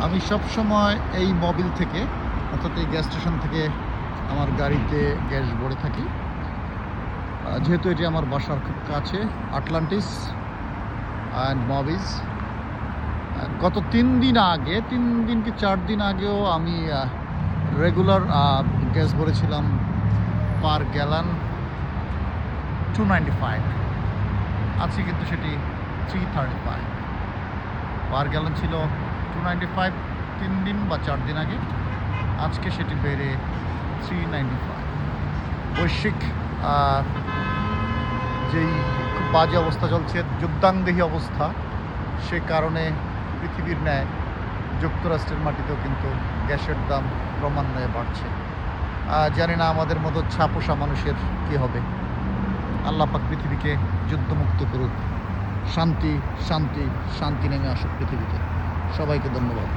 আমি সব সময় এই মোবিল থেকে অর্থাৎ এই গ্যাস স্টেশন থেকে আমার গাড়িতে গ্যাস ভরে থাকি, যেহেতু এটি আমার বাসার খুব কাছে। আটলান্টিস অ্যান্ড মবিজ। গত 3 দিন আগে, 3 দিন কি 4 দিন আগেও আমি রেগুলার গ্যাস ভরেছিলাম পার গ্যালান 295। আজকে কিন্তু সেটি 335 পার গ্যালন ছিল। 295 3 দিন বা 4 দিন আগে, আজকে সেটি বেড়ে 395। বৈশ্বিক যেই খুব বাজে অবস্থা চলছে, যুদ্ধাংদেহী অবস্থা, সে কারণে পৃথিবীর ন্যায় যুক্তরাষ্ট্রের মাটিতেও কিন্তু গ্যাসের দাম ক্রমান্বয়ে বাড়ছে। জানি না আমাদের মতো ছাপোষা মানুষের কী হবে। আল্লাহ পাক পৃথিবীকে যুদ্ধমুক্ত করুক, শান্তি শান্তি শান্তি নেমে আসুক পৃথিবীতে। সবাইকে ধন্যবাদ।